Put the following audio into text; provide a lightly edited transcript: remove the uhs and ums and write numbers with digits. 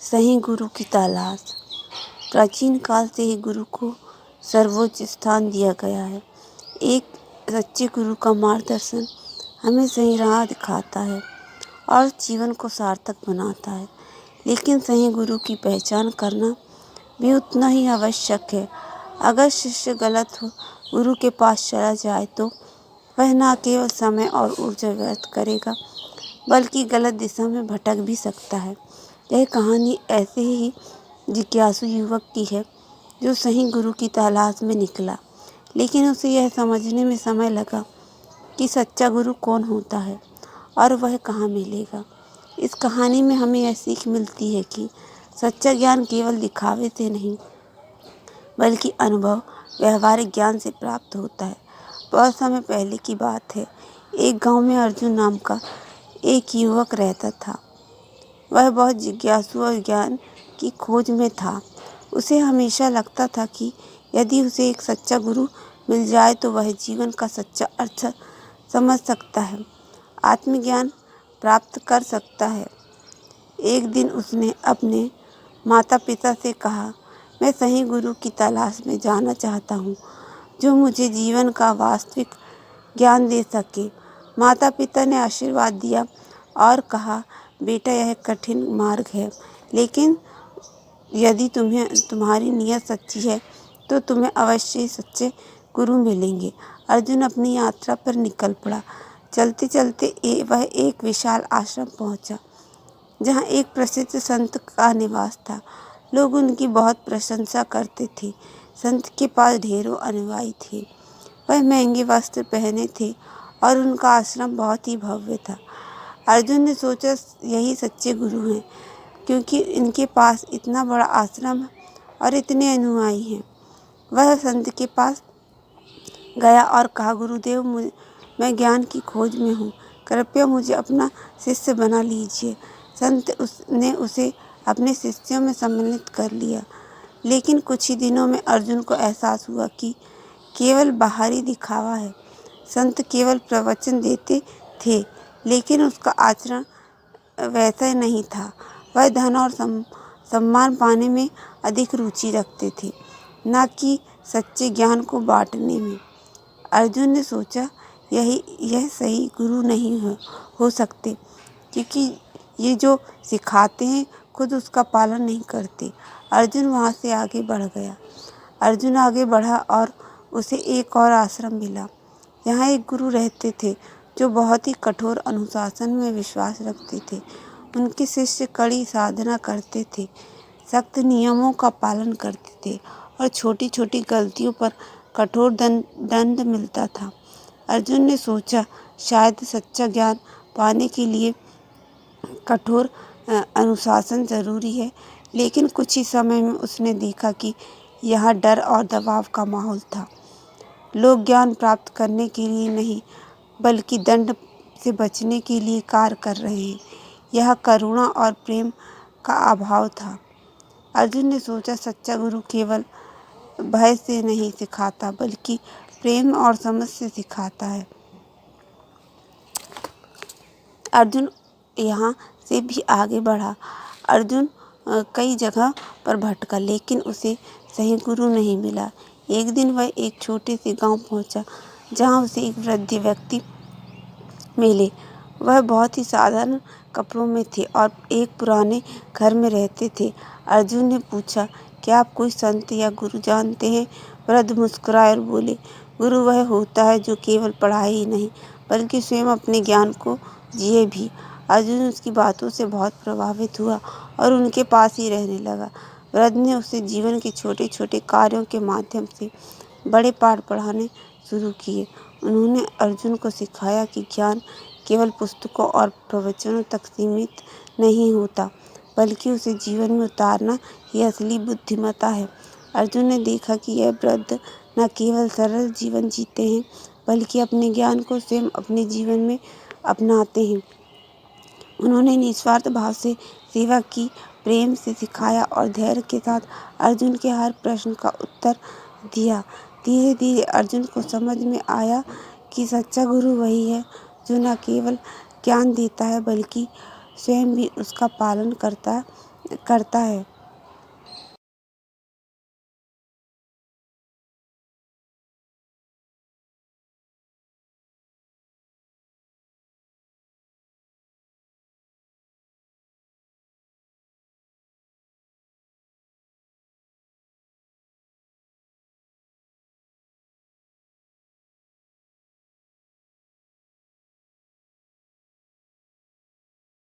सही गुरु की तलाश। प्राचीन काल से ही गुरु को सर्वोच्च स्थान दिया गया है। एक सच्चे गुरु का मार्गदर्शन हमें सही राह दिखाता है और जीवन को सार्थक बनाता है। लेकिन सही गुरु की पहचान करना भी उतना ही आवश्यक है। अगर शिष्य गलत गुरु के पास चला जाए तो वह न केवल समय और ऊर्जा व्यर्थ करेगा बल्कि गलत दिशा में भटक भी सकता है। यह कहानी ऐसे ही जिज्ञासु युवक की है जो सही गुरु की तलाश में निकला, लेकिन उसे यह समझने में समय लगा कि सच्चा गुरु कौन होता है और वह कहाँ मिलेगा। इस कहानी में हमें यह सीख मिलती है कि सच्चा ज्ञान केवल दिखावे से नहीं बल्कि अनुभव व्यवहारिक ज्ञान से प्राप्त होता है। बहुत समय पहले की बात है। एक गांव में अर्जुन नाम का एक युवक रहता था। वह बहुत जिज्ञासु और ज्ञान की खोज में था। उसे हमेशा लगता था कि यदि उसे एक सच्चा गुरु मिल जाए तो वह जीवन का सच्चा अर्थ समझ सकता है, आत्मज्ञान प्राप्त कर सकता है। एक दिन उसने अपने माता पिता से कहा, मैं सही गुरु की तलाश में जाना चाहता हूँ जो मुझे जीवन का वास्तविक ज्ञान दे सके। माता पिता ने आशीर्वाद दिया और कहा, बेटा यह कठिन मार्ग है, लेकिन यदि तुम्हारी नीयत सच्ची है तो तुम्हें अवश्य ही सच्चे गुरु मिलेंगे। अर्जुन अपनी यात्रा पर निकल पड़ा। चलते चलते वह एक विशाल आश्रम पहुंचा जहां एक प्रसिद्ध संत का निवास था। लोग उनकी बहुत प्रशंसा करते थे। संत के पास ढेरों अनुयायी थे। वह महंगे वस्त्र पहने थे और उनका आश्रम बहुत ही भव्य था। अर्जुन ने सोचा, यही सच्चे गुरु हैं, क्योंकि इनके पास इतना बड़ा आश्रम और इतने अनुयायी हैं। वह संत के पास गया और कहा, गुरुदेव मैं ज्ञान की खोज में हूँ, कृपया मुझे अपना शिष्य बना लीजिए। संत ने उसे अपने शिष्यों में सम्मिलित कर लिया। लेकिन कुछ ही दिनों में अर्जुन को एहसास हुआ कि केवल बाहरी दिखावा है। संत केवल प्रवचन देते थे, लेकिन उसका आचरण वैसा नहीं था। वह धन और सम्मान पाने में अधिक रुचि रखते थे, न कि सच्चे ज्ञान को बांटने में। अर्जुन ने सोचा, यह सही गुरु नहीं हो सकते, क्योंकि ये जो सिखाते हैं खुद उसका पालन नहीं करते। अर्जुन वहाँ से आगे बढ़ गया। अर्जुन आगे बढ़ा और उसे एक और आश्रम मिला। यहाँ एक गुरु रहते थे जो बहुत ही कठोर अनुशासन में विश्वास रखते थे। उनके शिष्य कड़ी साधना करते थे, सख्त नियमों का पालन करते थे और छोटी छोटी गलतियों पर कठोर दंड मिलता था। अर्जुन ने सोचा, शायद सच्चा ज्ञान पाने के लिए कठोर अनुशासन ज़रूरी है। लेकिन कुछ ही समय में उसने देखा कि यहाँ डर और दबाव का माहौल था। लोग ज्ञान प्राप्त करने के लिए नहीं बल्कि दंड से बचने के लिए कार्य कर रहे हैं। यह करुणा और प्रेम का अभाव था। अर्जुन ने सोचा, सच्चा गुरु केवल भय से नहीं सिखाता बल्कि प्रेम और समझ से सिखाता है। अर्जुन यहाँ से भी आगे बढ़ा। अर्जुन कई जगह पर भटका, लेकिन उसे सही गुरु नहीं मिला। एक दिन वह एक छोटे से गांव पहुंचा जहां उसे एक वृद्ध व्यक्ति मिले। वह बहुत ही साधारण कपड़ों में थे और एक पुराने घर में रहते थे। अर्जुन ने पूछा, क्या आप कोई संत या गुरु जानते हैं? वृद्ध मुस्कुराए और बोले, गुरु वह होता है जो केवल पढ़ाई ही नहीं बल्कि स्वयं अपने ज्ञान को जिए भी। अर्जुन उसकी बातों से बहुत प्रभावित हुआ और उनके पास ही रहने लगा। वृद्ध ने उसे जीवन के छोटे छोटे कार्यों के माध्यम से बड़े पाठ पढ़ाने शुरू किए। उन्होंने अर्जुन को सिखाया कि ज्ञान केवल पुस्तकों और प्रवचनों तक सीमित नहीं होता, बल्कि उसे जीवन में उतारना ही असली बुद्धिमत्ता है। अर्जुन ने देखा कि यह वृद्ध न केवल सरल जीवन जीते हैं बल्कि अपने ज्ञान को स्वयं अपने जीवन में अपनाते हैं। उन्होंने निस्वार्थ भाव से सेवा की, प्रेम से सिखाया और धैर्य के साथ अर्जुन के हर प्रश्न का उत्तर दिया। धीरे धीरे अर्जुन को समझ में आया कि सच्चा गुरु वही है जो न केवल ज्ञान देता है बल्कि स्वयं भी उसका पालन करता करता है।